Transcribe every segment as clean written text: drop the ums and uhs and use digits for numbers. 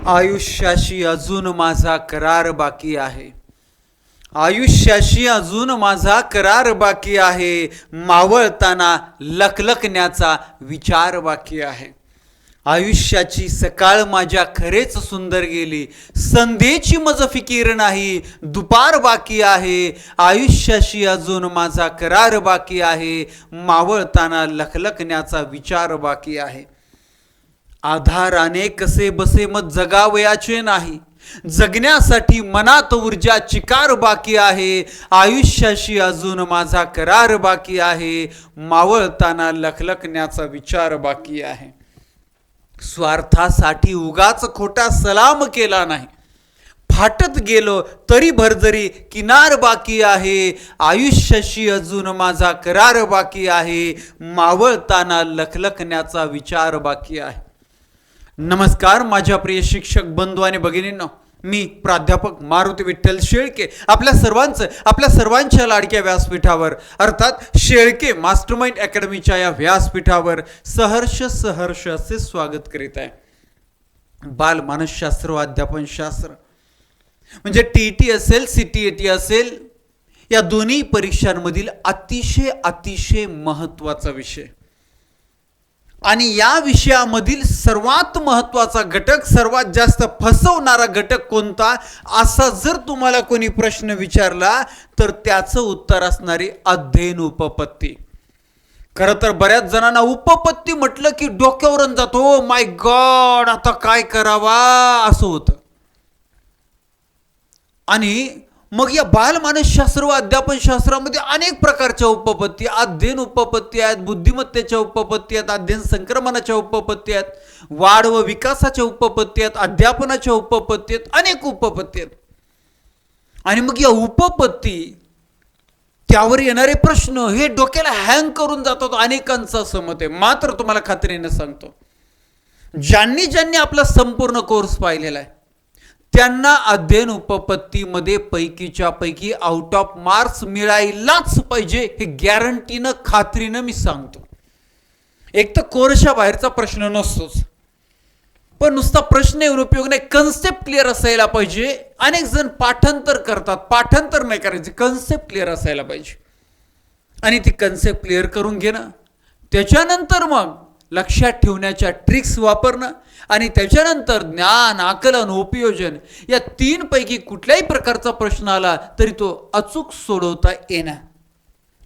आयुष्याशी अजून माझा करार बाकी आहे. आयुष्याशी अजून माझा करार बाकी आहे. मावळताना लखलखण्याचा विचार बाकी आहे. आयुष्याची सकाळ माझ्या खरेच सुंदर गेली. संध्येची मज फिकीर नाही. दुपार बाकी आहे. आयुष्याशी अजून माझा करार बाकी आहे. मावळताना लखलखण्याचा विचार बाकी आहे. आधाराने कसे बसे मग जगावयाचे नाही. जगण्यासाठी मनात ऊर्जा चिकार बाकी आहे. आयुष्याशी अजून माझा करार बाकी आहे. मावळताना लखलखण्याचा विचार बाकी आहे. स्वार्थासाठी उगाच खोटा सलाम केला नाही. फाटत गेलो तरी भरजरी किनार बाकी आहे. आयुष्याशी अजून माझा करार बाकी आहे. मावळताना लखलखण्याचा विचार बाकी आहे. नमस्कार माझ्या प्रिय शिक्षक बंधू आणि भगिनींनो, मी प्राध्यापक मारुती विठ्ठल शेळके आपल्या सर्वांच्या लाडक्या व्यासपीठावर अर्थात शेळके मास्टरमाइंड अकॅडमीच्या या व्यासपीठावर सहर्ष असे स्वागत करीत आहे. बाल मानसशास्त्र व अध्यापन शास्त्र म्हणजे टीईटी असेल सीटीईटी असेल, या दोन्ही परीक्षांमधील अतिशय महत्त्वाचा विषय. आणि या विषयामधील सर्वात महत्त्वाचा घटक, सर्वात जास्त फसवणारा घटक कोणता, असा जर तुम्हाला कोणी प्रश्न विचारला तर त्याचं उत्तर असणारी अध्ययन उपपत्ती. खरं तर बऱ्याच जणांना उपपत्ती म्हटलं की डोक्यावरून जातो. ओ माय गॉड, आता काय करावा असं होतं. आणि मग या बालमानसशास्त्र व अध्यापन शास्त्रामध्ये अनेक प्रकारच्या उपपत्ती, अध्ययन उपपत्ती आहेत, बुद्धिमत्तेच्या उपपत्ती आहेत, अध्ययन संक्रमणाच्या उपपत्ती आहेत, वाढ व विकासाच्या उपपत्ती आहेत, अध्यापनाच्या उपपत्ती आहेत, अनेक उपपत्ती आहेत. आणि मग या उपपत्ती, त्यावर येणारे प्रश्न हे डोक्याला हँग करून जातात अनेकांचं असं मत आहे. मात्र तुम्हाला खात्रीने सांगतो, ज्यांनी आपला संपूर्ण कोर्स पाहिलेला आहे त्यांना अध्ययन उपपत्तीमध्ये पैकीच्या पैकी आउट ऑफ मार्क्स मिळायलाच पाहिजे, हे गॅरंटीनं खात्रीनं मी सांगतो. एक तर कोर्सच्या बाहेरचा प्रश्न नसतोच, पण नुसता प्रश्न येऊन उपयोग नाही, कन्सेप्ट क्लिअर असायला पाहिजे. अनेक जण पाठांतर करतात, पाठांतर नाही करायचे, कन्सेप्ट क्लिअर असायला पाहिजे. आणि ती कन्सेप्ट क्लिअर करून घेणं, त्याच्यानंतर मग लक्षात ठेवण्याच्या ट्रिक्स वापरणं, आणि त्याच्यानंतर ज्ञान, आकलन, उपयोजन, या तीन पैकी कुठल्याही प्रकारचा प्रश्न आला तरी तो अचूक सोडवता येणार.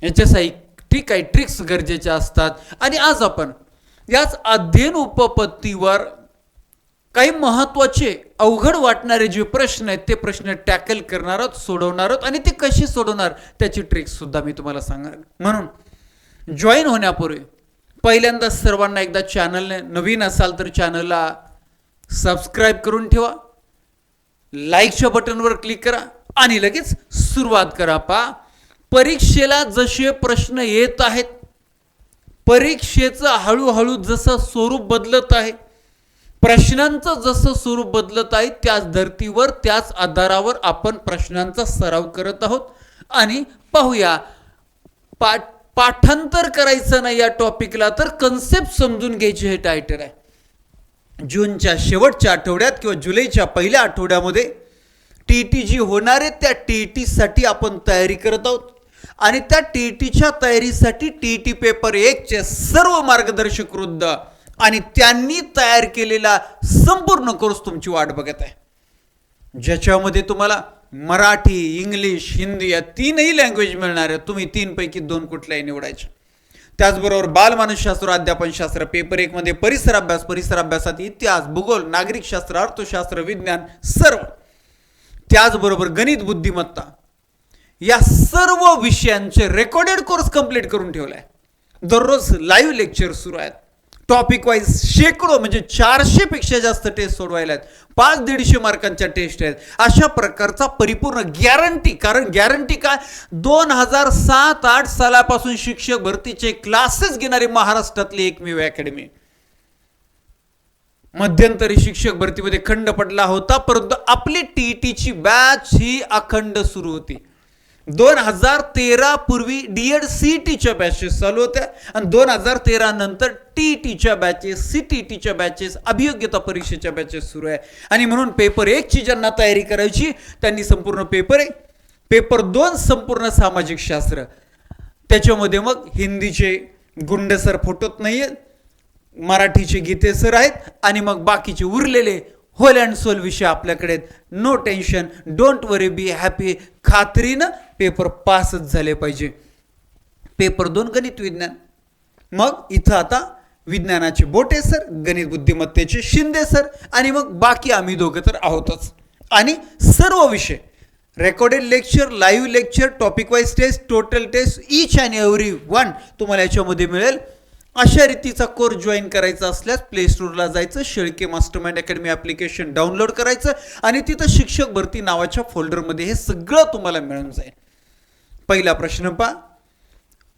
याच्यासाठी काही ट्रिक्स गरजेच्या असतात. आणि आज आपण याच अध्ययन उपपत्तीवर काही महत्त्वाचे, अवघड वाटणारे जे प्रश्न आहेत ते प्रश्न टॅकल करणार आहोत, सोडवणार आहोत. आणि ते कशी सोडवणार त्याची ट्रिक्स सुद्धा मी तुम्हाला सांगणार. म्हणून जॉईन होण्यापूर्वी पहिल्यांदा सर्वांना एकदा चॅनलने, नवीन असाल तर चॅनलला सबस्क्राईब करून ठेवा, लाईकच्या बटनवर क्लिक करा आणि लगेच सुरुवात करा. परीक्षेला जसे प्रश्न येत आहेत, परीक्षेचं हळूहळू जसं स्वरूप बदलत आहे, प्रश्नांचं जसं स्वरूप बदलत आहे, त्याच धर्तीवर, त्याच आधारावर आपण प्रश्नांचा सराव करत आहोत. आणि पाहूया, पाठांतर करायचं नाही या टॉपिकला, तर कन्सेप्ट समजून घ्यायची हे टायटल आहे. जूनच्या शेवटच्या आठवड्यात किंवा जुलैच्या पहिल्या आठवड्यामध्ये टीईटी जी होणार आहे त्या टीईटीसाठी आपण तयारी करत आहोत. आणि त्या टीईटीच्या तयारीसाठी टीईटी पेपर 1चे सर्व मार्गदर्शक वृद्ध आणि त्यांनी तयार केलेला संपूर्ण कोर्स तुमची वाट बघत आहे, ज्याच्यामध्ये तुम्हाला मराठी, इंग्लिश, हिंदी या तीनही लँग्वेज मिळणार आहेत. तुम्ही 3 पैकी 2 कुठल्याही निवडायचे. त्याचबरोबर बालमानसशास्त्र, अध्यापनशास्त्र, पेपर 1 मध्ये परिसर अभ्यासात इतिहास, भूगोल, नागरिकशास्त्र, अर्थशास्त्र, विज्ञान सर्व, त्याचबरोबर गणित, बुद्धिमत्ता, या सर्व विषयांचे रेकॉर्डेड कोर्स कंप्लीट करून ठेवलाय. दररोज लाईव्ह लेक्चर सुरू आहेत. टॉपिक वाईज शेकडो म्हणजे 400 पेक्षा जास्त टेस्ट सोडवायला आहेत. 500-150 मार्कांच्या टेस्ट आहेत. अशा प्रकारचा परिपूर्ण गॅरंटी, कारण गॅरंटी काय, 2007-8 सालापासून शिक्षक भरतीचे क्लासेस घेणारी महाराष्ट्रातली एकमेव अकॅडमी. मध्यंतरी शिक्षक भरतीमध्ये खंड पडला होता, परंतु आपली टीईटीची बॅच ही अखंड सुरू होती. 2013 पूर्वी डीएड सीईटीच्या बॅचेस चालू होत्या आणि 2013 नंतर टीईटीच्या बॅचेस, सीटीईटीच्या बॅचेस, अभियोग्यता परीक्षेच्या बॅचेस सुरू आहे. आणि म्हणून पेपर 1 ची ज्यांना तयारी करायची त्यांनी संपूर्ण पेपर 1, पेपर 2 संपूर्ण सामाजिक शास्त्र, त्याच्यामध्ये मग हिंदीचे गुंड सर फोटोत नाहीये, मराठीचे गीते सर आहेत आणि मग बाकीचे उरलेले होल अँड सोल विषय आपल्याकडे. No tension, don't worry, be happy. खात्रीनं पेपर पासच झाले पाहिजे. पेपर 2 गणित विज्ञान. मग इथं आता विज्ञानाचे बोटे सर, गणित बुद्धिमत्तेचे शिंदे सर आणि मग बाकी आम्ही दोघं तर आहोतच. आणि सर्व विषय recorded lecture, live lecture, topic wise test, total test, each and every one तुम्हाला याच्यामध्ये मिळेल. अशा रीतीचा कोर्स जॉईन करायचा असल्यास प्ले स्टोअरला जायचं, Shelke mastermind academy application download करायचं आणि तिथं शिक्षक भरती नावाच्या फोल्डरमध्ये हे सगळं तुम्हाला मिळून जाईल. पहिला प्रश्न पहा.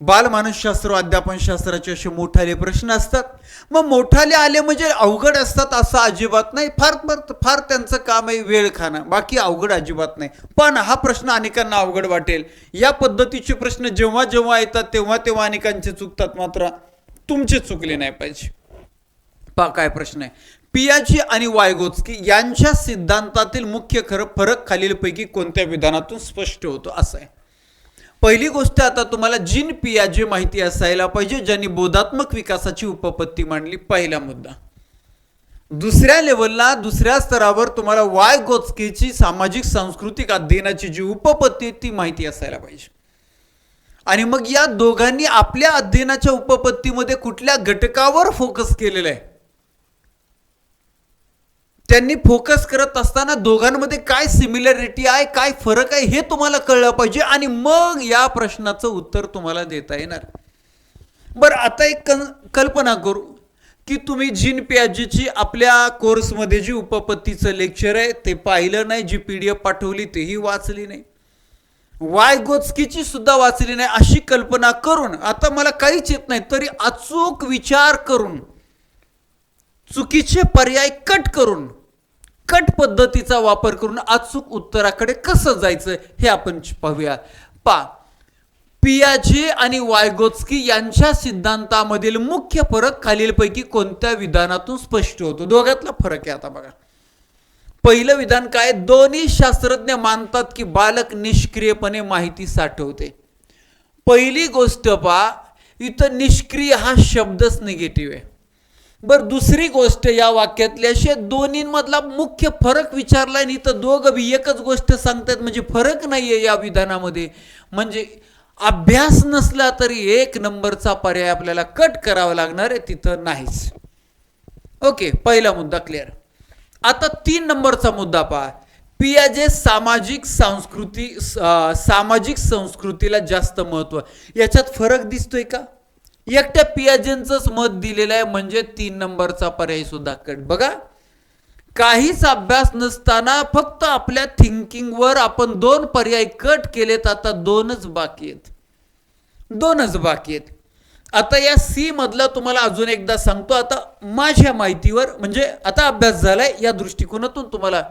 बालमानसशास्त्र, अध्यापनशास्त्राचे असे मोठाले प्रश्न असतात. मग मोठाले आले म्हणजे अवघड असतात असं अजिबात नाही. फार त्यांचं काम आहे वेळ खाणं, बाकी अवघड अजिबात नाही. पण हा प्रश्न अनेकांना अवघड वाटेल. या पद्धतीचे प्रश्न जेव्हा जेव्हा येतात तेव्हा अनेकांचे चुकतात, मात्र तुमचे चुकले नाही पाहिजे. पहा काय प्रश्न आहे. पियाजे आणि वायगोत्स्की यांच्या सिद्धांतातील मुख्य फरक खालीलपैकी कोणत्या विधानातून स्पष्ट होतो असं आहे. पहिली गोष्ट आता तुम्हाला जीन पियाजे माहिती असायला पाहिजे, ज्यांनी बोधात्मक विकासाची उपपत्ती मांडली. पहिला मुद्दा. दुसऱ्या लेवलला, दुसऱ्या स्तरावर तुम्हाला वायगोत्स्कीची सामाजिक सांस्कृतिक अध्ययनाची जी उपपत्ती ती माहिती असायला पाहिजे. आणि मग या दोघांनी आपल्या अध्ययनाच्या उपपत्तीमध्ये कुठल्या घटकावर फोकस केलेला आहे, त्यांनी फोकस करत असताना दोघांमध्ये काय सिमिलॅरिटी आहे, काय फरक आहे हे तुम्हाला कळलं पाहिजे आणि मग या प्रश्नाचं उत्तर तुम्हाला देता येणार. बरं, आता एक कल्पना करू की तुम्ही जीन पियाजेची आपल्या कोर्समध्ये जी उपपत्तीचं लेक्चर आहे ते पाहिलं नाही, जी PDF पाठवली तेही वाचली नाही, वायगोत्स्कीची सुद्धा वाचली नाही, अशी कल्पना करून आता मला काहीच येत नाही तरी अचूक विचार करून, चुकीचे पर्याय कट पद्धतीचा वापर करून अचूक उत्तराकडे कसं जायचं हे आपण पाहूया. पियाजे आणि वायगोत्स्की यांच्या सिद्धांतामधील मुख्य फरक खालीलपैकी कोणत्या विधानातून स्पष्ट होतो. दोघातला फरक आहे. आता बघा, पहिलं विधान काय. दोन्ही शास्त्रज्ञ मानतात की बालक निष्क्रियपणे माहिती साठवते. पहिली गोष्ट पहा, इथं निष्क्रिय हा शब्दच निगेटिव्ह आहे. बरं, दुसरी गोष्ट या वाक्यातली अशी, दोन्हींमधला मुख्य फरक विचारला आणि इथं दोघं बी एकच गोष्ट सांगतात, म्हणजे फरक नाहीये या विधानामध्ये. म्हणजे अभ्यास नसला तरी 1 नंबरचा पर्याय आपल्याला कट करावा लागणार आहे, तिथं नाहीच. ओके, पहिला मुद्दा क्लिअर. आता 3 नंबरचा मुद्दा पहा. पियाजे सामाजिक संस्कृतीला जास्त महत्व. याच्यात फरक दिसतोय का? एकट्या पियाजेंचंच मत दिलेलं आहे, म्हणजे 3 नंबरचा पर्याय सुद्धा कट. बघा, काहीच अभ्यास नसताना फक्त आपल्या थिंकिंगवर आपण 2 पर्याय कट केलेत. आता 2च बाकी आहेत. आता या सी मधला तुम्हाला अजून एकदा सांगतो. आता माझ्या माहितीवर, म्हणजे आता अभ्यास झालाय या दृष्टिकोनातून तुम्हाला,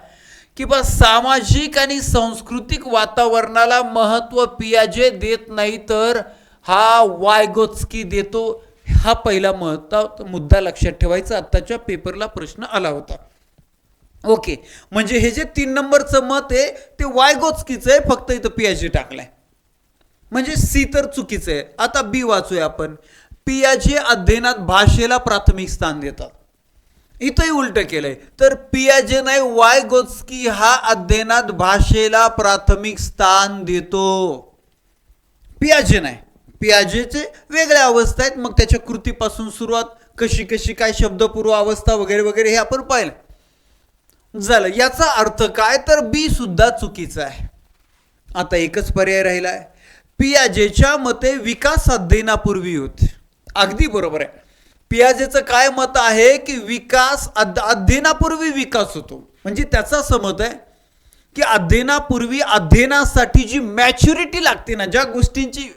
की बा सामाजिक आणि सांस्कृतिक वातावरणाला महत्व पियाजे देत नाही तर हा वायगोत्स्की देतो. हा पहिला मुद्दा लक्षात ठेवायचा. आत्ताच्या पेपरला प्रश्न आला होता. ओके, म्हणजे हे जे 3 नंबरचं मत आहे ते वायगोत्स्कीचं आहे, फक्त इथं पियाजे टाकलाय, म्हणजे सी तर चुकीचं आहे. आता बी वाचूया आपण. पियाजे अध्ययनात भाषेला प्राथमिक स्थान देतात. इथंही उलट केलंय, तर पियाजे नाही, वायगोत्स्की हा अध्ययनात भाषेला प्राथमिक स्थान देतो. पियाजे नाही. पियाजेचे वेगळ्या अवस्था आहेत, मग त्याच्या कृतीपासून सुरुवात, कशी काय शब्दपूर्व अवस्था वगैरे वगैरे हे आपण पाहिलं झालं. याचा अर्थ काय, तर बी सुद्धा चुकीचा आहे. आता एकच पर्याय राहिला आहे. पियाजेच्या मते विकास अध्ययनापूर्वी होते. अगदी बरोबर आहे. पियाजेचं काय मत आहे की विकास अध्ययनापूर्वी विकास होतो. म्हणजे त्याचं असं मत आहे की अध्ययनापूर्वी अध्ययनासाठी जी मॅच्युरिटी लागते ना, ज्या गोष्टींची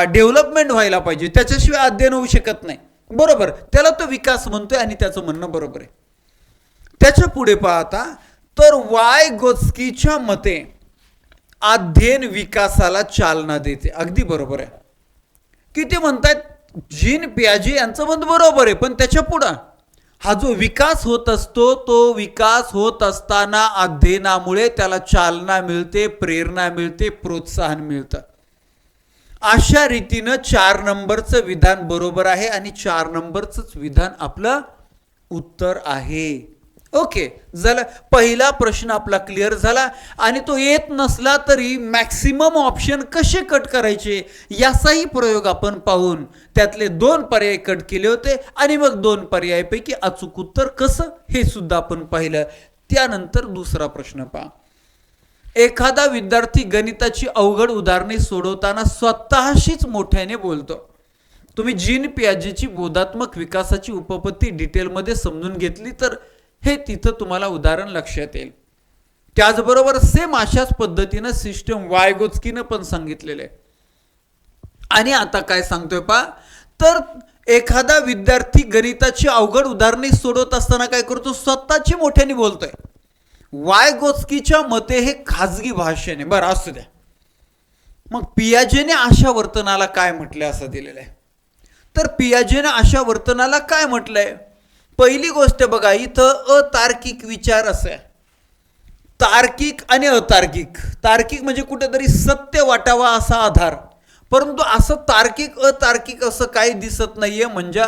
डेव्हलपमेंट व्हायला पाहिजे, त्याच्याशिवाय अध्ययन होऊ शकत नाही. बरोबर, त्याला तो विकास म्हणतोय आणि त्याचं म्हणणं बरोबर आहे. त्याच्या पुढे पाहता तर वायगोत्स्कीच्या मते अध्ययन विकासाला चालना देते. अगदी बरोबर आहे. किती म्हणतायत जीन पियाजे यांचं मत बरोबर आहे, पण त्याच्या पुढं हा जो विकास होत असतो तो विकास होत असताना अध्ययनामुळे त्याला चालना मिळते, प्रेरणा मिळते, प्रोत्साहन मिळतं. अशा रीतीनं 4 नंबरचं विधान बरोबर आहे आणि 4 नंबरचंच विधान आपलं उत्तर आहे. ओके, झालं. पहिला प्रश्न आपला क्लिअर झाला. आणि तो येत नसला तरी मॅक्सिमम ऑप्शन कसे कट करायचे याचाही प्रयोग आपण पाहून त्यातले 2 पर्याय कट केले होते आणि मग 2 पर्यायापैकी अचूक उत्तर कसं हे सुद्धा आपण पाहिलं. त्यानंतर दुसरा प्रश्न पहा. एखादा विद्यार्थी गणिताची अवघड उदाहरणे सोडवताना स्वतःशीच मोठ्याने बोलतो. तुम्ही जीन पियाजेची बोधात्मक विकासाची उपपत्ती डिटेलमध्ये समजून घेतली तर हे तिथं तुम्हाला उदाहरण लक्षात येईल. त्याचबरोबर सेम अशाच पद्धतीनं सिस्टम वायगोत्स्कीनं पण सांगितलेलं आहे. आणि आता काय सांगतोय पहा, तर एखादा विद्यार्थी गणिताची अवघड उदाहरणे सोडवत असताना काय करतो, स्वतःची मोठ्याने बोलतोय. वायगोत्स्कीच्या मते हे खाजगी भाषण आहे. बरं, असू द्या. मग पियाजेने अशा वर्तनाला काय म्हटलंय असं दिलेलं आहे. तर पियाजेने अशा वर्तनाला काय म्हटलंय, पहिली गोष्ट बघा, इथं अतार्किक विचार असं आहे. तार्किक आणि अतार्किक. तार्किक म्हणजे कुठेतरी सत्य वाटावा असा आधार, परंतु असं तार्किक अतार्किक असं काही दिसत नाहीये, म्हणजे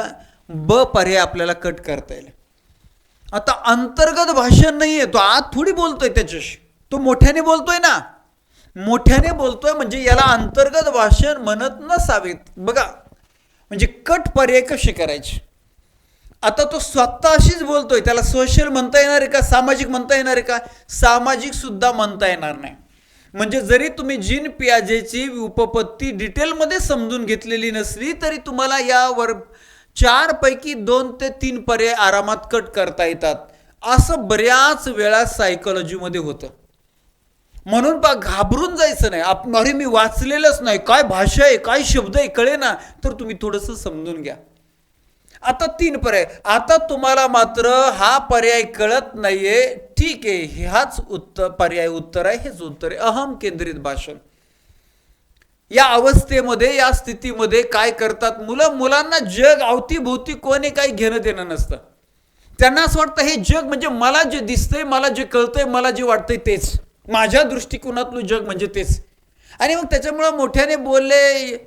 ब पर्याय आपल्याला कट करता येईल. आता अंतर्गत भाषण नाहीये, तो आत थोडी बोलतोय त्याच्याशी, तो मोठ्याने बोलतोय ना. मोठ्याने बोलतोय म्हणजे याला अंतर्गत भाषण म्हणत नसावेत. बघा, म्हणजे कट पर्याय कसे करायचे. आता तो स्वतःशीच बोलतोय, त्याला सोशल म्हणता येणार आहे का, सामाजिक म्हणता येणार आहे का, सामाजिक सुद्धा म्हणता येणार नाही. म्हणजे जरी तुम्ही जीन पियाजेची उपपत्ती डिटेलमध्ये समजून घेतलेली नसली तरी तुम्हाला यावर 4 पैकी 2 ते 3 पर्याय आरामात कट करता येतात. असं बऱ्याच वेळा सायकोलॉजीमध्ये होतं. म्हणून घाबरून जायचं नाही. अरे मी वाचलेलंच नाही, काय भाषा आहे, काय शब्द आहे कळे ना, तर तुम्ही थोडंसं समजून घ्या. आता 3 पर्याय. आता तुम्हाला मात्र हा पर्याय कळत नाहीये, ठीक आहे, हाच पर्याय उत्तर आहे, हेच उत्तर आहे. अहम केंद्रित भाषण. या अवस्थेमध्ये, या स्थितीमध्ये काय करतात मुलांना जग अवतीभोवती कोणी काही घेणं देणं नसतं. त्यांना असं वाटतं हे जग म्हणजे मला जे दिसतंय, मला जे कळतंय, मला जे वाटतंय तेच, माझ्या दृष्टिकोनातलं जग म्हणजे तेच. आणि मग त्याच्यामुळं मोठ्याने बोलले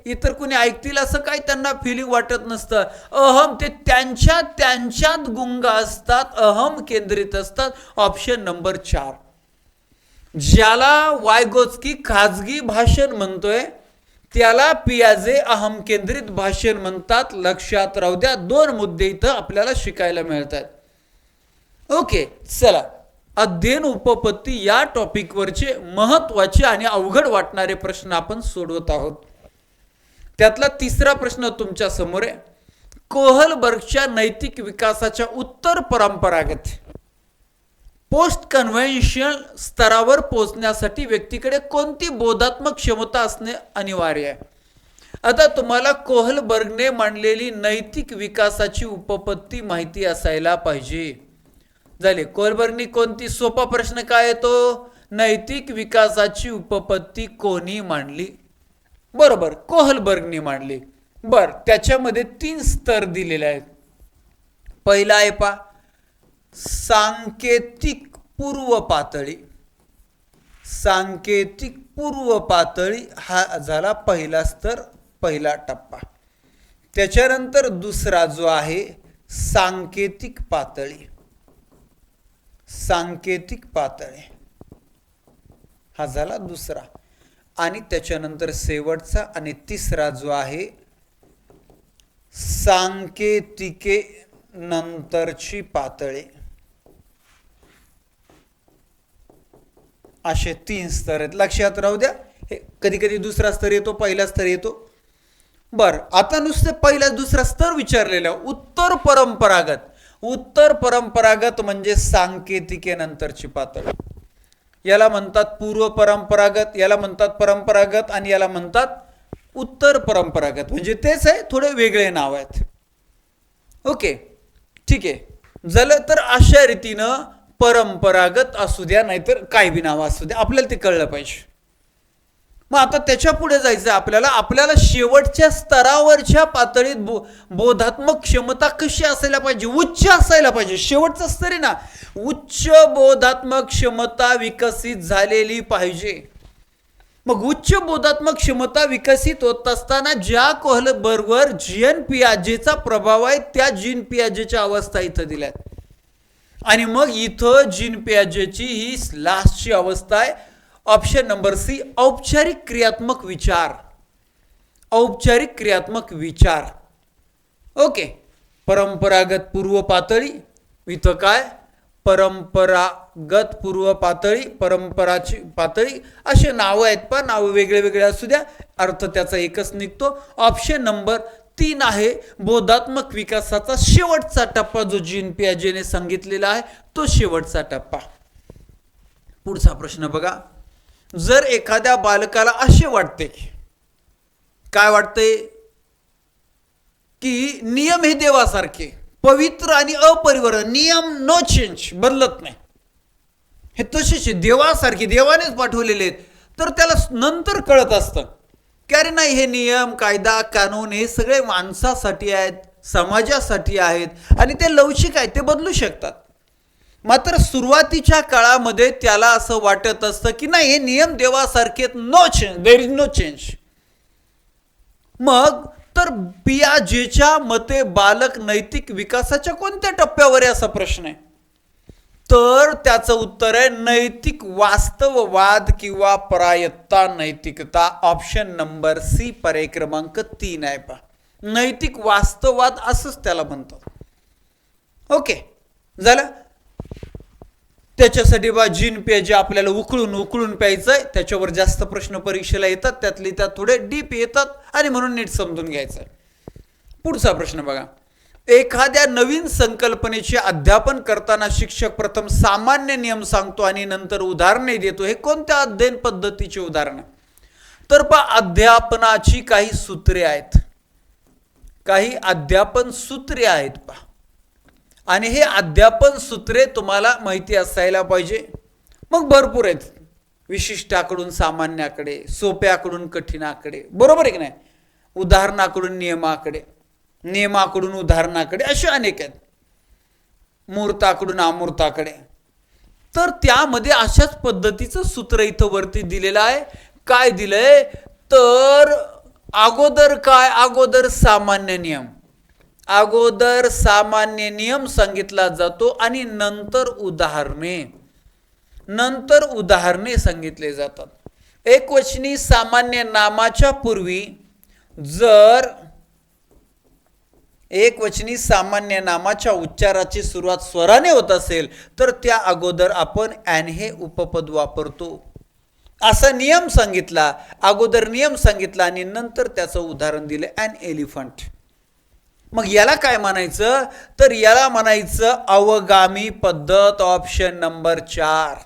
इतर कोणी ऐकतील असं काही त्यांना फिलिंग वाटत नसतं. अहम, ते त्यांच्यात गुंग असतात, अहम केंद्रित असतात. ऑप्शन नंबर 4, ज्याला वायगोत्स्की खाजगी भाषण म्हणतोय त्याला पियाजे अहम केंद्रित भाषण म्हणतात. लक्षात राहू द्या, 2 मुद्दे इथं आपल्याला शिकायला मिळतात. ओके, चला. अध्ययन उपपत्ती या टॉपिकवरचे महत्त्वाचे आणि अवघड वाटणारे प्रश्न आपण सोडवत आहोत. त्यातला 3रा प्रश्न तुमच्या समोर आहे. कोहलबर्गच्या नैतिक विकासाच्या उत्तर परंपरागत पोस्ट कन्व्हेन्शनल स्तरावर पोहोचण्यासाठी व्यक्तीकडे कोणती बोधात्मक क्षमता असणे अनिवार्य आहे. आता तुम्हाला कोहलबर्गने मांडलेली नैतिक विकासाची उपपत्ती माहिती असायला पाहिजे. झाले. कोहलबर्गनी कोणती, सोपा प्रश्न काय येतो, नैतिक विकासाची उपपत्ती कोणी मांडली. बरोबर, कोहलबर्गनी मांडली. बर, त्याच्यामध्ये 3 स्तर दिलेले आहेत. पहिला आहे पा सांकेतिक पूर्व पातळी. सांकेतिक पूर्व पातळी हा झाला पहिला स्तर, पहिला टप्पा. त्याच्यानंतर दुसरा जो आहे सांकेतिक पातळी. सांकेतिक पातळी हा झाला दुसरा. आणि त्याच्यानंतर शेवटचा आणि तिसरा जो आहे सांकेतिके नंतरची पातळी. असे 3 स्तर आहेत. लक्षात राहू द्या. हे कधी कधी दुसरा स्तर येतो, पहिला स्तर येतो. बर, आता नुसते पहिला दुसरा स्तर विचारलेला. उत्तर परंपरागत. उत्तर परंपरागत म्हणजे सांकेतिकेनंतरची पातळी. याला म्हणतात पूर्व परंपरागत, याला म्हणतात परंपरागत आणि याला म्हणतात उत्तर परंपरागत. म्हणजे तेच आहे, थोडे वेगळे नाव आहेत. ओके, ठीक आहे. झालं. तर अशा रीतीनं परंपरागत असू द्या नाहीतर काय बी नाव असू द्या, आपल्याला ते कळलं पाहिजे. मग आता त्याच्या पुढे जायचं आपल्याला शेवटच्या स्तरावरच्या पातळीत बोधात्मक क्षमता कशी असायला पाहिजे, उच्च असायला पाहिजे. शेवटचं स्तर आहे ना, उच्च बोधात्मक क्षमता विकसित झालेली पाहिजे. मग उच्च बोधात्मक क्षमता विकसित होत असताना ज्या कोहलबर्गवर जीन पियाजेचा प्रभाव आहे त्या जीन पियाजेच्या अवस्था इथं दिल्यात. आणि मग इथं जीन पियाजेची ही लास्टची अवस्था आहे, ऑप्शन नंबर सी, औपचारिक क्रियात्मक विचार. औपचारिक क्रियात्मक विचार. ओके. परंपरागत पूर्व पातळी, इथं काय परंपरागत पूर्व पातळी, परंपराची पातळी, असे नावं आहेत. पण नावं वेगळे वेगळे असू द्या, अर्थ त्याचा एकच निघतो. ऑप्शन नंबर 3 आहे बोधात्मक विकासाचा शेवटचा टप्पा जो जीन पियाजेने सांगितलेला आहे तो शेवटचा टप्पा. पुढचा प्रश्न बघा. जर एखाद्या बालकाला असे वाटते, काय वाटते, की नियम हे देवासारखे पवित्र आणि अपरिवर्तन, नियम नो चेंज, बदलत नाही, हे तसेच देवासारखे देवानेच पाठवलेले आहेत, तर त्याला नंतर कळत असतं की अरे नाही, हे नियम कायदा कानून हे सगळे माणसासाठी आहेत, समाजासाठी आहेत आणि ते लवचिक आहेत, ते बदलू शकतात. मात्र सुरुवातीच्या काळामध्ये त्याला असं वाटत असतं की नाही, हे नियम देवासारखे, no change, there is no change. मग तर पियाजेच्या मते बालक नैतिक विकासाच्या कोणत्या टप्प्यावर आहे असा प्रश्न आहे. तर त्याचं उत्तर आहे नैतिक वास्तववाद किंवा प्रायत्ता नैतिकता. ऑप्शन नंबर सी, पर्याय क्रमांक 3 आहे पहा. नैतिक वास्तववाद असंच त्याला म्हणतात. ओके झालं. त्याच्यासाठी बा जीन पियाजे आपल्याला उकळून प्यायचंय. त्याच्यावर जास्त प्रश्न परीक्षेला येतात, त्यातले त्यात थोडे डीप येतात आणि म्हणून नीट समजून घ्यायचं. पुढचा प्रश्न बघा. एखाद्या नवीन संकल्पनेचे अध्यापन करताना शिक्षक प्रथम सामान्य नियम सांगतो आणि नंतर उदाहरणे देतो. हे कोणत्या अध्ययन पद्धतीचे उदाहरण? तर पहा, अध्यापनाची काही सूत्रे आहेत, काही अध्यापन सूत्रे आहेत पहा. आणि हे अध्यापन सूत्रे तुम्हाला माहिती असायला पाहिजे. मग भरपूर आहेत, विशिष्टाकडून सामान्याकडे, सोप्याकडून कठीणाकडे, बरोबर आहे की नाही, उदाहरणाकडून नियमाकडे, नियमाकडून उदाहरणाकडे, असे अनेक आहेत, मूर्ताकडून अमूर्ताकडे. तर त्यामध्ये अशाच पद्धतीचं सूत्र इथं वरती दिलेलं आहे. काय दिलंय तर अगोदर काय, अगोदर सामान्य नियम, अगोदर सामान्य नियम सांगितला जातो आणि नंतर उदाहरणे सांगितले जातात. एकवचनी सामान्य नामाच्या पूर्वी जर एकवचनी सामान्य नामाच्या उच्चाराची सुरुवात स्वराने होत असेल तर त्या अगोदर आपण ॲन हे उपपद वापरतो. असा नियम सांगितला, अगोदर नियम सांगितला आणि नंतर त्याचं उदाहरण दिलं, ॲन एलिफंट. मग याला काय म्हणायचं तर याला म्हणायचं अवगामी पद्धत. Option number 4.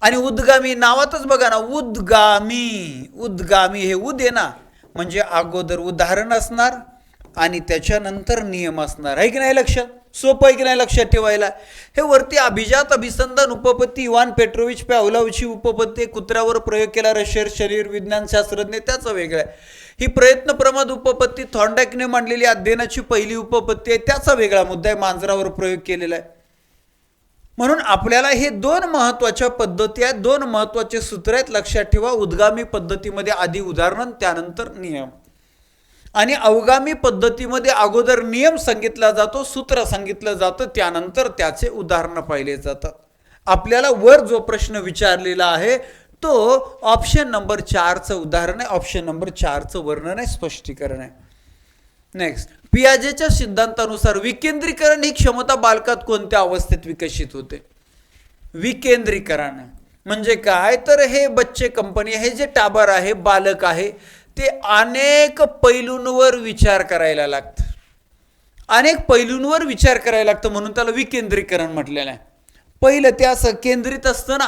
आणि उद्गामी नावातच बघा ना, उद्गामी हे उद आहे ना, म्हणजे अगोदर उदाहरण असणार आणि त्याच्यानंतर नियम असणार, आहे की नाही लक्षात? सोपं आहे की नाही लक्षात ठेवायला? हे वरती अभिजात अभिसंधान उपपत्ती इवान पेट्रोविच पॅव्लोवची उपपत्ती, कुत्र्यावर प्रयोग केला रशियन शरीर विज्ञान शास्त्रज्ञ, त्याचं वेगळं आहे. ही प्रयत्न प्रमाद उपपत्ती थॉर्नडाईकने मांडलेली अध्ययनाची पहिली उपपत्ती आहे, त्याचा वेगळा मुद्दा आहे, मांजरावर प्रयोग केलेला आहे. म्हणून आपल्याला हे 2 महत्त्वाच्या पद्धती आहेत, 2 महत्त्वाचे सूत्र आहेत, लक्षात ठेवा. उद्गामी पद्धतीमध्ये आधी उदाहरण, त्यानंतर नियम. आणि अवगामी पद्धतीमध्ये अगोदर नियम सांगितला जातो, सूत्र सांगितलं जातं, त्यानंतर त्याचे उदाहरणं पाहिले जातात. आपल्याला वर जो प्रश्न विचारलेला आहे तो ऑप्शन नंबर 4चं उदाहरण आहे, ऑप्शन नंबर 4चं वर्णन आहे, स्पष्टीकरण आहे. नेक्स्ट, पियाजेच्या सिद्धांतानुसार विकेंद्रीकरण ही क्षमता बालकात कोणत्या अवस्थेत विकसित होते? विकेंद्रीकरण म्हणजे काय तर हे बच्चे कंपनी, हे जे टाबर आहे, बालक आहे, ते अनेक पैलूंवर विचार करायला लागतं, अनेक पैलूंवर विचार करायला लागतं, म्हणून त्याला विकेंद्रीकरण म्हटलेलं आहे. पहिलं ते असं केंद्रित असतं ना,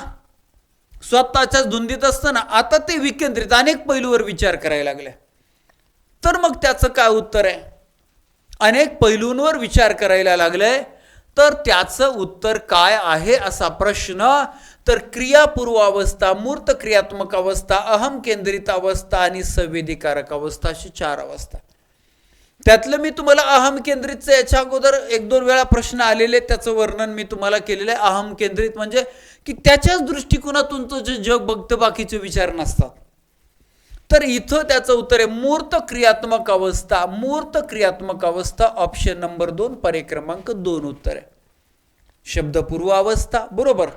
स्वतःच्याच धुंदीत असतं ना, आता ते विकेंद्रित अनेक पैलूवर विचार करायला लागले. तर मग त्याचं काय उत्तर आहे? अनेक पैलूंवर विचार करायला लागलंय तर त्याचं उत्तर काय आहे असा प्रश्न, तर क्रियापूर्वावस्था, मूर्त क्रियात्मक अवस्था, अहम केंद्रित अवस्था आणि संवेदीकारक अवस्था अशी 4 अवस्था. त्यातलं मी तुम्हाला अहम केंद्रितचं याच्या अगोदर 1-2 वेळा प्रश्न आलेले, त्याचं वर्णन मी तुम्हाला केलेलं आहे. अहम केंद्रित म्हणजे की त्याच्याच दृष्टिकोनातून तो जे जग बघतं, बाकीचे विचार नसतात. तर इथं त्याचं उत्तर आहे मूर्त क्रियात्मक अवस्था. मूर्त क्रियात्मक अवस्था ऑप्शन नंबर 2, पर्याय क्रमांक 2 उत्तर आहे. शब्दपूर्व अवस्था बरोबर,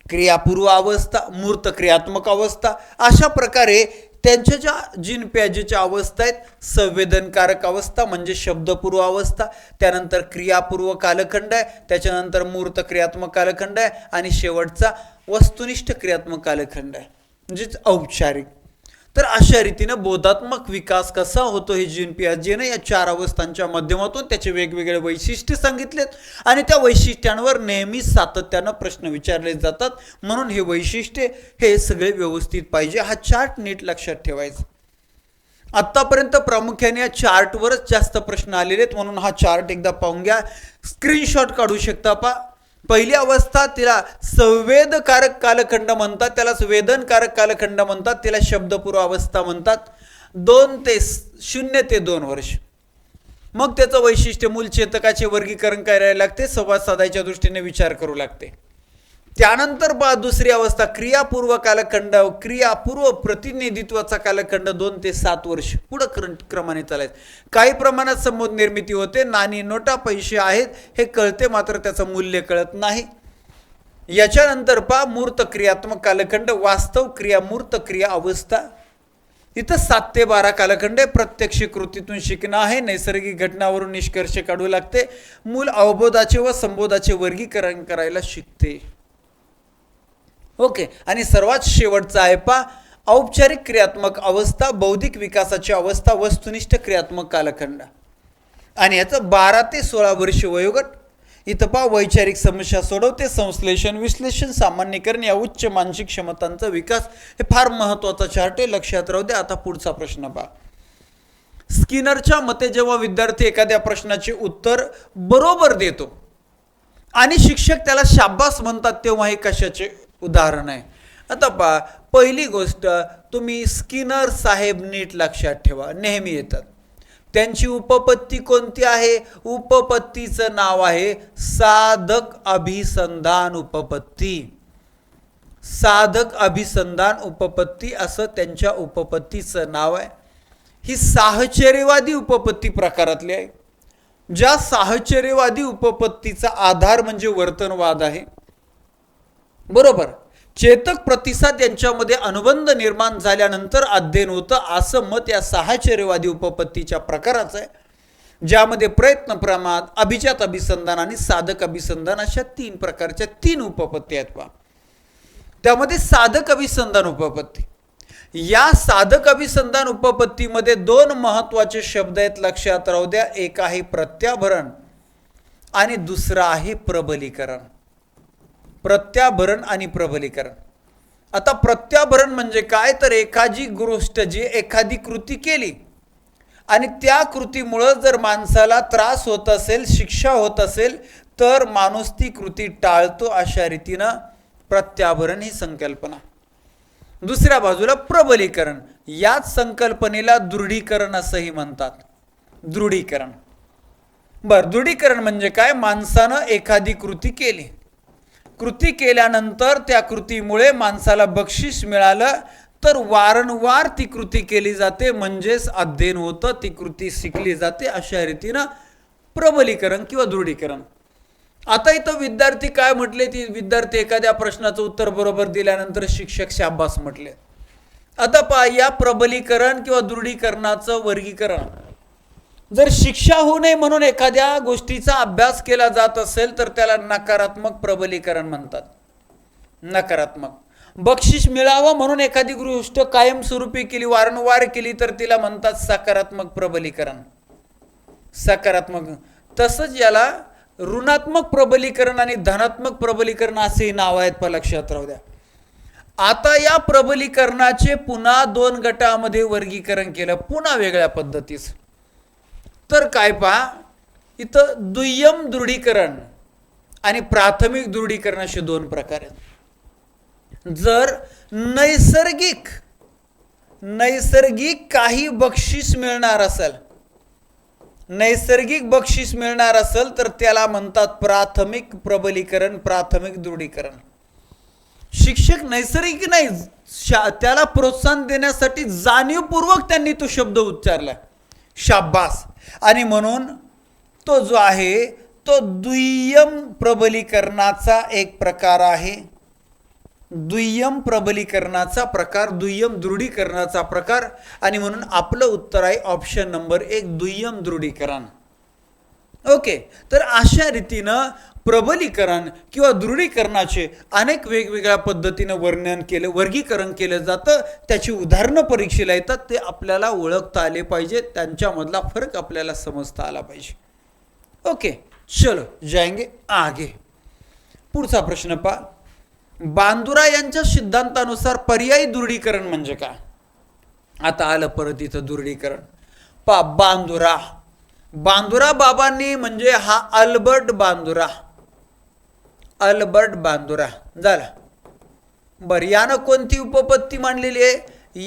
क्रियापूर्व अवस्था, मूर्त क्रियात्मक अवस्था, अशा प्रकारे त्यांच्या ज्या जीन प्याजेच्या अवस्था आहेत, संवेदनकारक अवस्था म्हणजे शब्दपूर्व अवस्था, त्यानंतर क्रियापूर्व कालखंड आहे, त्याच्यानंतर मूर्त क्रियात्मक कालखंड आहे आणि शेवटचा वस्तुनिष्ठ क्रियात्मक कालखंड आहे म्हणजेच औपचारिक. तर अशा रीतीनं बोधात्मक विकास कसा होतो हे जीन पियाजेने या 4 अवस्थांच्या माध्यमातून त्याचे वेगवेगळे वैशिष्ट्य सांगितलेत आणि त्या वैशिष्ट्यांवर नेहमी सातत्यानं प्रश्न विचारले जातात. म्हणून हे वैशिष्ट्य हे सगळे व्यवस्थित पाहिजे. हा चार्ट नीट लक्षात ठेवायचा. आत्तापर्यंत प्रामुख्याने या चार्टवरच जास्त प्रश्न आलेले आहेत, म्हणून हा चार्ट एकदा पाहून घ्या. स्क्रीनशॉट काढू शकता. पहिली अवस्था तिला संवेदकारक कालखंड म्हणतात, त्याला संवेदनकारक कालखंड म्हणतात, तिला शब्दपूर्व अवस्था म्हणतात. 0 ते 2 वर्ष. मग त्याचं वैशिष्ट्य मूल चेतकाचे वर्गीकरण करायला लागते, संवाद साधायच्या दृष्टीने विचार करू लागते. त्यानंतर दुसरी अवस्था क्रियापूर्व कालखंड, क्रियापूर्व प्रतिनिधित्वाचा कालखंड 2 ते 7 वर्ष पुढं क्रमाने चालायचं. काही प्रमाणात संबोध निर्मिती होते, नाणी नोटा पैसे आहेत हे कळते, मात्र त्याचं मूल्य कळत नाही. याच्यानंतर मूर्त क्रियात्मक कालखंड, वास्तव क्रिया, मूर्त क्रिया अवस्था. इथं 7 ते 12 कालखंड आहे. प्रत्यक्ष कृतीतून शिकणं आहे, नैसर्गिक घटनावरून निष्कर्ष काढू लागते, मूल अवबोधाचे व संबोधाचे वर्गीकरण करायला शिकते. ओके. आणि सर्वात शेवटचा आहे औपचारिक क्रियात्मक अवस्था, बौद्धिक विकासाची अवस्था, वस्तुनिष्ठ क्रियात्मक कालखंड. आणि याचं 12 ते 16 वर्ष वयोगट. इथं वैचारिक समस्या सोडवते, संश्लेषण, विश्लेषण, सामान्यीकरण या उच्च मानसिक क्षमतांचा विकास. हे फार महत्त्वाचा चार्ट आहे, लक्षात राहू दे. आता पुढचा प्रश्न स्किनरच्या मते जेव्हा विद्यार्थी एखाद्या प्रश्नाचे उत्तर बरोबर देतो आणि शिक्षक त्याला शाबास म्हणतात, तेव्हा हे कशाचे उदाहरण आहे? आता पहिली गोष्ट तुम्ही स्किनर साहेब नीट लक्षात ठेवा, नेहमी येतात. त्यांची उपपत्ती कोणती आहे? उपपत्तीचं नाव आहे साधक अभिसंधान उपपत्ती. साधक अभिसंधान उपपत्ती असं त्यांच्या उपपत्तीचं नाव आहे. ही साहचर्यवादी उपपत्ती प्रकारातली आहे. ज्या साहचर्यवादी उपपत्तीचा आधार म्हणजे वर्तनवाद आहे, बरोबर. चेतक प्रतिसाद यांच्यामध्ये अनुबंध निर्माण झाल्यानंतर अध्ययन होतं, असं मत या साहचर्यवादी उपपत्तीच्या प्रकाराचं आहे, ज्यामध्ये प्रयत्न प्रमाद, अभिजात अभिसंधान आणि साधक अभिसंधान अशा 3 प्रकारच्या 3 उपपत्ती आहेत. त्यामध्ये साधक अभिसंधान उपपत्ती, या साधक अभिसंधान उपपत्तीमध्ये 2 महत्त्वाचे शब्द आहेत, लक्षात राहू द्या. एक आहे प्रत्याभरण आणि दुसरा आहे प्रबलीकरण. प्रत्याभरण आणि प्रबलीकरण. आता प्रत्याभरण म्हणजे काय? तर एखादी गोष्ट, जी एखादी कृती केली आणि त्या कृतीमुळं जर माणसाला त्रास होत असेल, शिक्षा होत असेल, तर माणूस ती कृती टाळतो. अशा रीतीनं प्रत्याभरण ही संकल्पना. दुसऱ्या बाजूला प्रबलीकरण, याच संकल्पनेला दृढीकरण असंही म्हणतात. दृढीकरण. दृढीकरण म्हणजे काय? माणसानं एखादी कृती केली, कृती केल्यानंतर त्या कृतीमुळे माणसाला बक्षीस मिळालं, तर वारंवार ती कृती केली जाते, म्हणजेच अध्ययन होतं, ती कृती शिकली जाते. अशा रीतीनं प्रबलीकरण किंवा दृढीकरण. आता इथं विद्यार्थी काय म्हटले? ती विद्यार्थी एखाद्या प्रश्नाचं उत्तर बरोबर दिल्यानंतर शिक्षक शाबास म्हटले. आता या प्रबलीकरण किंवा दृढीकरणाचं वर्गीकरण. जर शिक्षा होऊ नये म्हणून एखाद्या गोष्टीचा अभ्यास केला जात असेल, तर त्याला नकारात्मक प्रबलीकरण म्हणतात. नकारात्मक. बक्षीस मिळावं म्हणून एखादी गोष्ट कायमस्वरूपी केली, वारंवार केली, तर तिला म्हणतात सकारात्मक प्रबलीकरण. सकारात्मक. तसंच याला ऋणात्मक प्रबलीकरण आणि धनात्मक प्रबलीकरण असेही नाव आहेत, लक्षात राहू द्या. आता या प्रबलीकरणाचे पुन्हा 2 गटामध्ये वर्गीकरण केलं, पुन्हा वेगळ्या पद्धतीस. तर काय इथं दुय्यम दृढीकरण आणि प्राथमिक दृढीकरण असे दोन प्रकार आहेत. जर नैसर्गिक काही बक्षीस मिळणार असेल, नैसर्गिक बक्षीस मिळणार असेल तर त्याला म्हणतात प्राथमिक प्रबलीकरण, प्राथमिक दृढीकरण. शिक्षक नैसर्गिक नाही, त्याला प्रोत्साहन देण्यासाठी जाणीवपूर्वक त्यांनी तो शब्द उच्चारला, शाब्बास. आणि म्हणून तो जो आहे तो दुय्यम प्रबलीकरणाचा एक प्रकार आहे, दुय्यम प्रबलीकरणाचा प्रकार, दुय्यम दृढीकरणाचा प्रकार. आणि म्हणून आपलं उत्तर आहे ऑप्शन नंबर 1, दुय्यम दृढीकरण. ओके, तर अशा रीतीनं प्रबलीकरण किंवा दृढीकरणाचे अनेक वेगवेगळ्या पद्धतीनं वर्गीकरण केलं जातं. त्याची उदाहरणं परीक्षेला येतात, ते आपल्याला ओळखता आले पाहिजे, त्यांच्यामधला फरक आपल्याला समजता आला पाहिजे. ओके, चलो जाएंगे आगे. पुढचा प्रश्न पहा. बांदुरा यांच्या सिद्धांतानुसार पर्यायी दृढीकरण म्हणजे काय? आता आलं परत इथं दृढीकरण. पहा, बांदुरा बाबांनी म्हणजे हा अल्बर्ट बांदुरा झाला. बरं, यानं कोणती उपपत्ती मांडलेली आहे?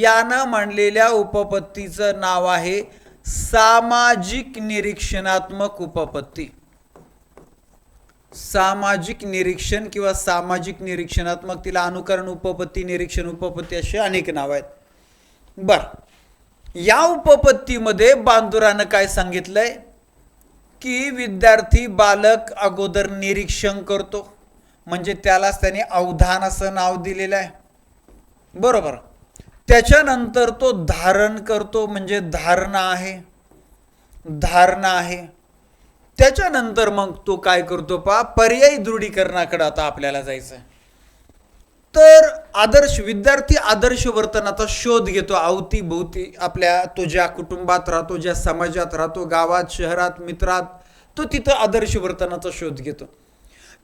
यानं मांडलेल्या उपपत्तीचं नाव आहे सामाजिक निरीक्षणात्मक उपपत्ती. सामाजिक निरीक्षण किंवा सामाजिक निरीक्षणात्मक, तिला अनुकरण उपपत्ती, निरीक्षण उपपत्ती असे अनेक नाव आहेत. बर, या उपपत्तीमध्ये बांदुरानं काय सांगितलंय की विद्यार्थी बालक अगोदर निरीक्षण करतो, म्हणजे त्यालाच त्याने अवधान असं नाव दिलेलं आहे, बरोबर. त्याच्यानंतर तो धारण करतो, म्हणजे धारणा आहे. त्याच्यानंतर मग तो काय करतो पहा, पर्यायी दृढीकरणाकडे आता आपल्याला जायचं. तर विद्यार्थी आदर्श वर्तनाचा शोध घेतो अवतीभोवती आपल्या, तो ज्या कुटुंबात राहतो, ज्या समाजात राहतो, गावात, शहरात, मित्रात, तो तिथं आदर्श वर्तनाचा शोध घेतो.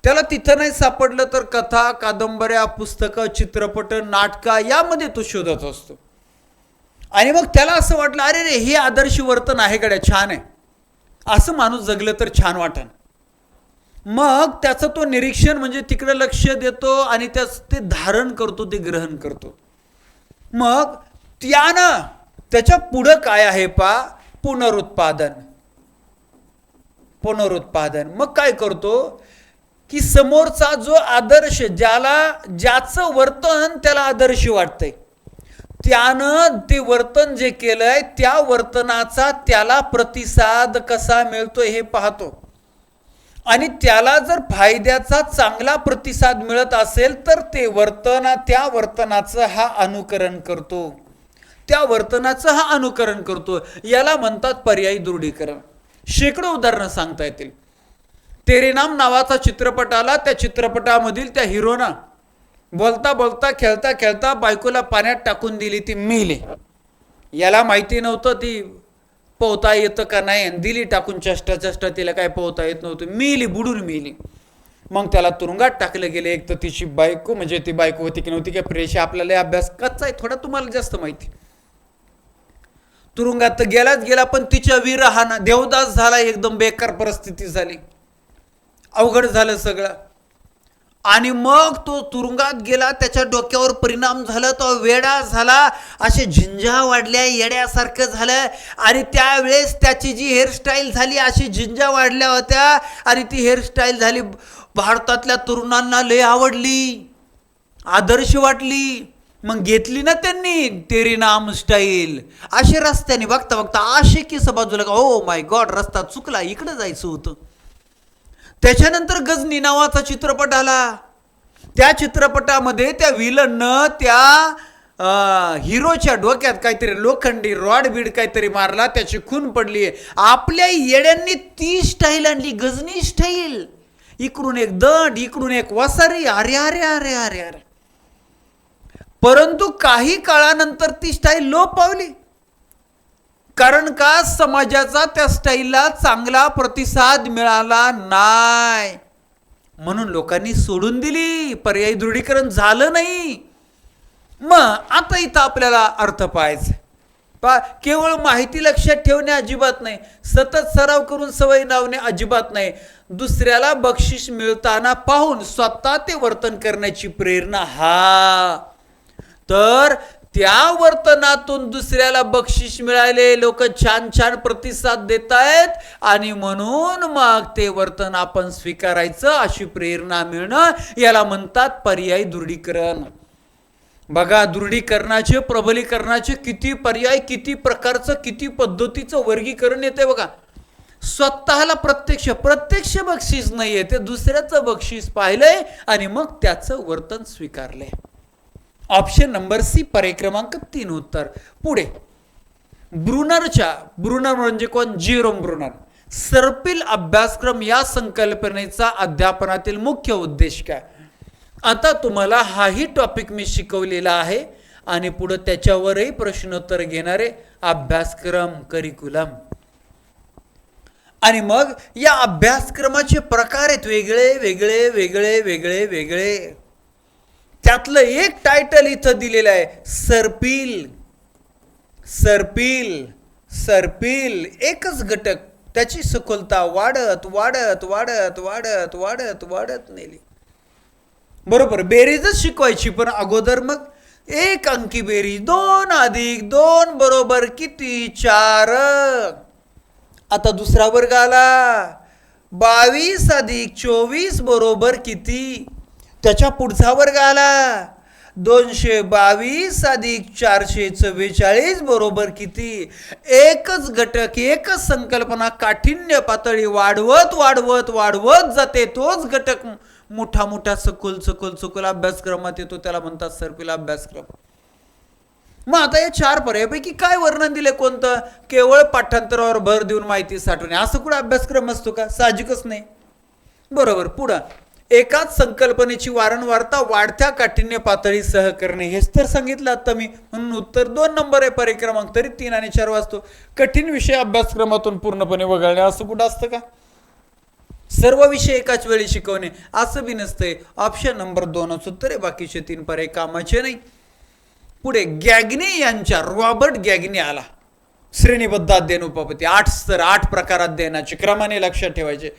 त्याला तिथं नाही सापडलं तर कथा, कादंबऱ्या, पुस्तकं, चित्रपट, नाटकं यामध्ये तो शोधत असतो. आणि मग त्याला असं वाटलं, अरे रे, हे आदर्श वर्तन आहे गड्या, छान आहे, असं माणूस जगलं तर छान वाटन. मग त्याचं तो निरीक्षण म्हणजे तिकडे लक्ष देतो आणि ते धारण करतो, ते ग्रहण करतो. मग त्यानं त्याच्या पुढं काय आहे पा, पुनरुत्पादन. मग काय करतो की समोरचा जो आदर्श, ज्याचं वर्तन त्याला आदर्श वाटतंय, त्यानं ते वर्तन जे केलंय त्या वर्तनाचा त्याला प्रतिसाद कसा मिळतोय हे पाहतो. आणि त्याला जर फायद्याचा चांगला प्रतिसाद मिळत असेल तर त्या वर्तनाचं हा अनुकरण करतो. याला म्हणतात पर्यायी दृढीकरण. शेकडो उदाहरणं सांगता येतील. तेरे नाम नावाचा चित्रपट आला, त्या चित्रपटामधील त्या हिरोना बोलता बोलता, खेळता खेळता बायकोला पाण्यात टाकून दिली, ती मेली. याला माहिती नव्हतं ती पोहता येतं का नाही, दिली टाकून चष्टा, तिला काय पोहता येत नव्हतं, बुडून मेली. मग त्याला तुरुंगात टाकलं गेले. एक तर तिची बायको, म्हणजे ती बायको होती की नव्हती काय प्रेशी, आपल्याला अभ्यास कच्चा आहे थोडा, तुम्हाला जास्त माहिती. तुरुंगात तर गेला, पण तिच्या विरहानं देवदास झाला, एकदम बेकार परिस्थिती झाली, अवघड झालं सगळं. आणि मग तो तुरुंगात गेला, त्याच्या डोक्यावर परिणाम झाला, तो वेडा झाला, असे झिंजा वाढल्या, येड्यासारखं झालं. आणि त्यावेळेस त्याची जी हेअरस्टाईल झाली, अशी झिंजा वाढल्या होत्या, आणि ती हेअरस्टाईल झाली भारतातल्या तरुणांना लय आवडली, आदर्श वाटली. मग घेतली ना त्यांनी तेरी नाम स्टाईल. असे रस्त्याने बघता असे केस बाजूला, ओ माय गॉड, रस्ता चुकला, इकडे जायचं होतं. त्याच्यानंतर गजनी नावाचा चित्रपट आला. त्या चित्रपटामध्ये त्या विलननं त्या हिरोच्या डोक्यात काहीतरी लोखंडी रॉड बीड काहीतरी मारला, त्याची खून पडली. आपल्या येड्यांनी ती स्टाईल आणली, गजनी स्टाईल. इकडून एक दंड, इकडून एक वसारी, अरे अरे अरे अरे अरे. परंतु काही काळानंतर ती स्टाईल लोप पावली. कारण का, समाजाचा त्या स्टाईलला चांगला प्रतिसाद मिळाला नाही, म्हणून लोकांनी सोडून दिली, पर्यायी दृढीकरण झालं नाही. मग आता इथं आपल्याला अर्थ पाहायचा. केवळ माहिती लक्षात ठेवणे अजिबात नाही, सतत सराव करून सवय लावणे अजिबात नाही, दुसऱ्याला बक्षीस मिळताना पाहून स्वतः ते वर्तन करण्याची प्रेरणा, हा तर त्या वर्तनातून दुसऱ्याला बक्षीस मिळाले, लोक छान छान प्रतिसाद देत आहेत आणि म्हणून मग ते वर्तन आपण स्वीकारायचं, अशी प्रेरणा मिळणं, याला म्हणतात पर्यायी दृढीकरण. बघा, दृढीकरणाचे प्रबलीकरणाचे किती पर्याय, किती प्रकारचं, किती पद्धतीचं वर्गीकरण येते बघा. स्वतःला प्रत्यक्ष बक्षीस नाहीये, ते दुसऱ्याचं बक्षीस पाहिलंय आणि मग त्याचं वर्तन स्वीकारलंय. ऑप्शन नंबर सी, पर्याय क्रमांक 3 उत्तर. पुढे ब्रुनर म्हणजे कोण? Jerome Bruner. सर्पिल अभ्यासक्रम या संकल्पनेचा अध्यापनातील मुख्य उद्देश काय? आता तुम्हाला हाही टॉपिक मी शिकवलेला आहे आणि पुढे त्याच्यावरही प्रश्नोत्तर घेणारे अभ्यासक्रम, करिक्युलम. आणि मग या अभ्यासक्रमाचे प्रकार आहेत वेगळे वेगळे वेगळे वेगळे वेगळे. त्यातलं एक टायटल इथं दिलेलं आहे, सर्पिल. सर्पिल सर्पिल एकच घटक, त्याची सखोलता वाढत वाढत वाढत वाढत वाढत वाढत नेली. बरोबर, बेरीजच शिकवायची, पण अगोदर मग एक अंकी बेरीज, 2 अधिक 2 बरोबर किती? 4. आता दुसरा वर्ग आला, 22 अधिक 24 बरोबर किती? त्याच्या पुढचा वर्ग आला, 222 अधिक 444 बरोबर किती? एकच घटक, एकच संकल्पना काठिण्य पातळी वाढवत वाढवत वाढवत जाते, तोच घटक मोठा मोठा सखोल सखोल सखोल अभ्यासक्रमात येतो, त्याला म्हणतात सर्पिल अभ्यासक्रम. मग आता या 4 पर्यायापैकी काय वर्णन दिले? कोणतं? केवळ पाठांतरावर भर देऊन माहिती साठवणे, असं कुठं अभ्यासक्रम असतो का? साहजिकच नाही. बरोबर. पुढं एकाच संकल्पनेची वारंवारता वाढत्या काठिण्य पातळीसह करणे, हेच तर सांगितलं आता मी, म्हणून उत्तर 2 नंबर आहे पर्याय क्रमांक. तरी 3 आणि 4 वाचतो. कठीण विषय अभ्यासक्रमातून पूर्णपणे वगळणे, असं कुठं असतं का? सर्व विषय एकाच वेळी शिकवणे असं बी नसतंय. ऑप्शन नंबर 2च उत्तर आहे, बाकीचे 3 पर्याय कामाचे नाही. पुढे गॅग्ने यांच्या, रॉबर्ट गॅग्ने आला, श्रेणीबद्ध अध्ययन उपपत्ती, 8 स्तर, 8 प्रकार अध्ययनाचे क्रमाने लक्षात ठेवायचे.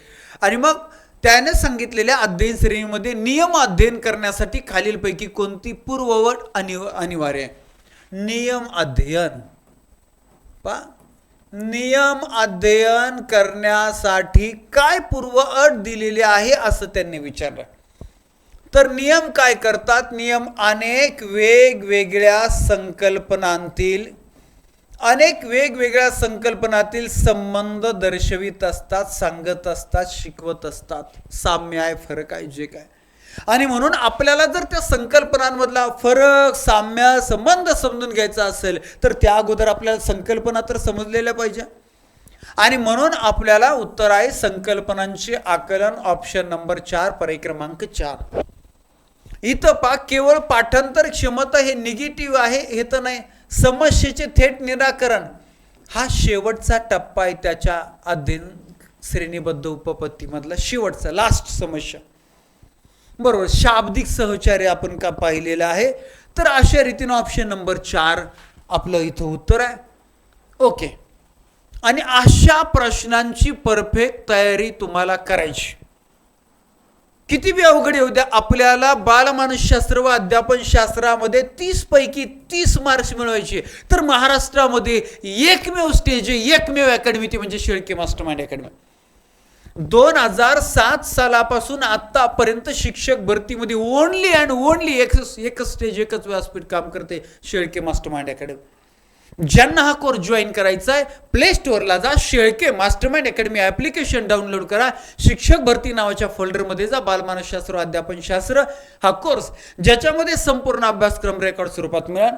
आणि मग त्याने सांगितलेल्या अध्ययन श्रेणीमध्ये नियम अध्ययन करण्यासाठी खालीलपैकी कोणती पूर्ववट अनिवार्य आहे? नियम अध्ययन. नियम अध्ययन करण्यासाठी काय पूर्व अट दिलेली आहे असं त्यांनी विचारलं. तर नियम काय करतात? नियम अनेक वेगवेगळ्या संकल्पनातील संबंध दर्शवित असतात, सांगत असतात, शिकवत असतात. साम्य आहे, फरक आहे, जे काय. आणि म्हणून आपल्याला जर त्या संकल्पनांमधला फरक, साम्य, संबंध समजून घ्यायचा असेल तर त्या अगोदर आपल्याला संकल्पना तर समजलेल्या पाहिजे. आणि म्हणून आपल्याला उत्तर आहे संकल्पनांचे आकलन, ऑप्शन नंबर 4 पर्याय क्रमांक 4. इथं केवळ पाठांतर क्षमता हे निगेटिव्ह आहे हे तर नाही, समस्येचे थेट निराकरण हा शेवटचा टप्पा आहे त्याच्या अध्ययन श्रेणीबद्ध उपपत्तीमधला शेवटचा, लास्ट समस्या. बरोबर. शाब्दिक सहचार्य आपण का पाहिलेलं आहे. तर अशा रीतीनं ऑप्शन नंबर 4 आपलं इथं उत्तर आहे. ओके. आणि अशा प्रश्नांची परफेक्ट तयारी तुम्हाला करायची. किती बी अवघड येऊ द्या, आपल्याला बालमानसशास्त्र व अध्यापन शास्त्रामध्ये 30 पैकी 30 मार्क्स मिळवायचे. तर महाराष्ट्रामध्ये एकमेव स्टेज, एकमेव अकॅडमी ती म्हणजे शेळके मास्टरमाइंड अकॅडमी. 2007 सालापासून आतापर्यंत शिक्षक भरतीमध्ये ओनली अँड ओनली एकच स्टेज, एकच व्यासपीठ काम करते, शेळके मास्टरमाइंड अकॅडमी. ज्यांना हा कोर्स जॉईन करायचा आहे, प्ले स्टोअरला जा, Shelke mastermind academy application download करा, शिक्षक भरती नावाच्या फोल्डरमध्ये जा, बालमानसशास्त्र अध्यापन शास्त्र हा कोर्स, ज्याच्यामध्ये संपूर्ण अभ्यासक्रम रेकॉर्ड स्वरूपात मिळेल.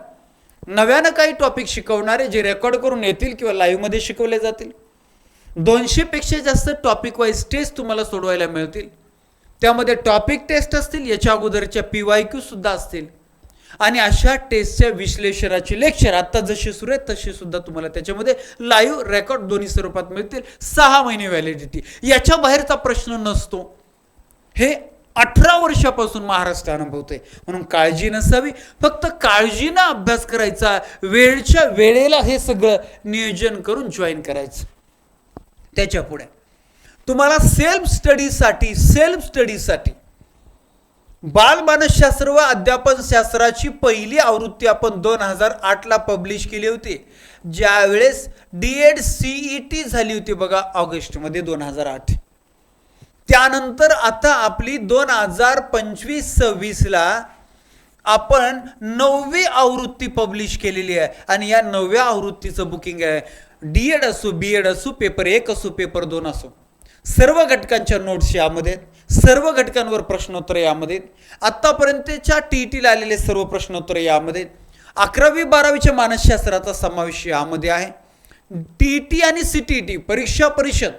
नव्यानं काही टॉपिक शिकवणारे जे रेकॉर्ड करून येतील किंवा लाईव्हमध्ये शिकवले जातील. 200 पेक्षा जास्त टॉपिक वाईज टेस्ट तुम्हाला सोडवायला मिळतील. त्यामध्ये टॉपिक टेस्ट असतील, याच्या अगोदरच्या PYQ सुद्धा असतील. आणि अशा टेस्टच्या विश्लेषणाचे लेक्चर आता जसे सुरू आहेत तसे सुद्धा तुम्हाला त्याच्यामध्ये लाईव्ह रेकॉर्ड दोन्ही स्वरूपात मिळतील. 6 महिने व्हॅलिडिटी, याच्या बाहेरचा प्रश्न नसतो. हे 18 वर्षापासून महाराष्ट्र अनुभवतोय. म्हणून काळजी नसावी, फक्त काळजीनं अभ्यास करायचा, वेळच्या वेळेला हे सगळं नियोजन करून जॉईन करायचं. त्याच्या पुढे तुम्हाला सेल्फ स्टडीसाठी बालमानसशास्त्र व अध्यापन शास्त्राची पहिली आवृत्ती आपण 2008 पब्लिश केली होती, ज्यावेळेस D.Ed CET झाली होती बघा ऑगस्टमध्ये 2008. त्यानंतर आता आपली 2025-26 आपण 9वी आवृत्ती पब्लिश केलेली आहे आणि या 9व्या आवृत्तीचं बुकिंग आहे. D.Ed असो, B.Ed असो, पेपर 1 असो, पेपर 2 असो, सर्व घटकांच्या नोट्स यामध्ये, सर्व घटकांवर प्रश्नोत्तर यामध्ये, आतापर्यंतच्या TETला आलेले सर्व प्रश्नोत्तर यामध्ये, 11वी-12वीच्या मानसशास्त्राचा समावेश यामध्ये आहे. TET आणि CTET परीक्षा परिषद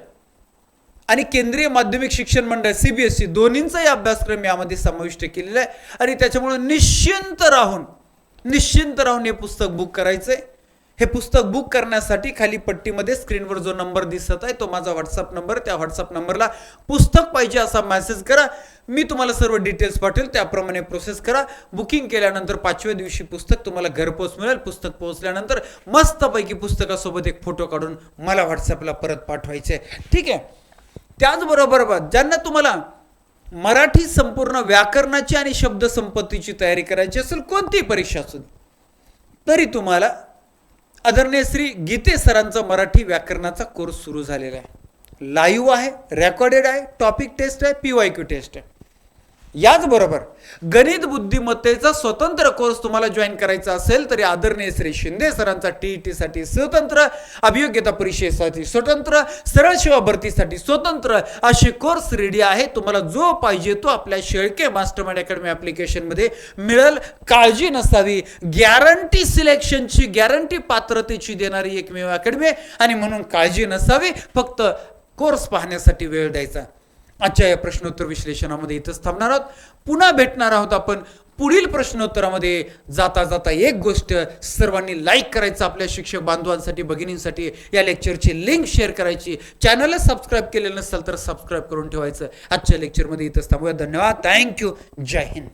आणि केंद्रीय माध्यमिक शिक्षण मंडळ CBSE दोन्हींचाही अभ्यासक्रम यामध्ये समाविष्ट केलेला आहे. आणि त्याच्यामुळे निश्चिंत राहून हे पुस्तक बुक करायचंय. हे पुस्तक बुक करण्यासाठी खाली पट्टीमध्ये स्क्रीनवर जो नंबर दिसत आहे तो माझा व्हॉट्सअप नंबर, त्या व्हॉट्सअप नंबरला पुस्तक पाहिजे असा मेसेज करा. मी तुम्हाला सर्व डिटेल्स पाठवेल, त्याप्रमाणे प्रोसेस करा. बुकिंग केल्यानंतर 5व्या दिवशी पुस्तक तुम्हाला घरपोच मिळेल. पुस्तक पोहोचल्यानंतर मस्तपैकी पुस्तकासोबत एक फोटो काढून मला व्हॉट्सअपला परत पाठवायचे. ठीक आहे. त्याचबरोबर ज्यांना तुम्हाला मराठी संपूर्ण व्याकरणाची आणि शब्दसंपत्तीची तयारी करायची असेल, कोणतीही परीक्षा असेल, तरी तुम्हाला आदरणीय श्री गीते सरांचा मराठी व्याकरणाचा कोर्स सुरू झालेला आहे. लाईव्ह आहे, रेकॉर्डेड आहे, टॉपिक टेस्ट आहे, PYQ टेस्ट आहे. याचबरोबर गणित बुद्धिमत्तेचा स्वतंत्र कोर्स तुम्हाला जॉईन करायचा असेल तरी आदरणीय श्री शिंदे सरांचा TET साठी स्वतंत्र, अभियोग्यता परीक्षेसाठी स्वतंत्र, सरळ सेवा भरतीसाठी स्वतंत्र असे कोर्स रेडी आहे. तुम्हाला जो पाहिजे तो आपल्या शेळके मास्टरमाइंड अकॅडमी ॲप्लिकेशनमध्ये मिळेल. काळजी नसावी. गॅरंटी सिलेक्शनची, गॅरंटी पात्रतेची देणारी एकमेव अकॅडमी आणि म्हणून काळजी नसावी. फक्त कोर्स पाहण्यासाठी वेळ द्यायचा. आजच्या या प्रश्नोत्तर विश्लेषणामध्ये इथंच थांबणार आहोत. पुन्हा भेटणार आहोत आपण पुढील प्रश्नोत्तरामध्ये. जाता एक गोष्ट सर्वांनी लाईक करायचं, आपल्या शिक्षक बांधवांसाठी, भगिनींसाठी या लेक्चरची लिंक शेअर करायची. चॅनलला सबस्क्राईब केलेलं नसेल तर सबस्क्राईब करून ठेवायचं. आजच्या लेक्चरमध्ये इथंच थांबूया. धन्यवाद. थँक्यू. जय हिंद.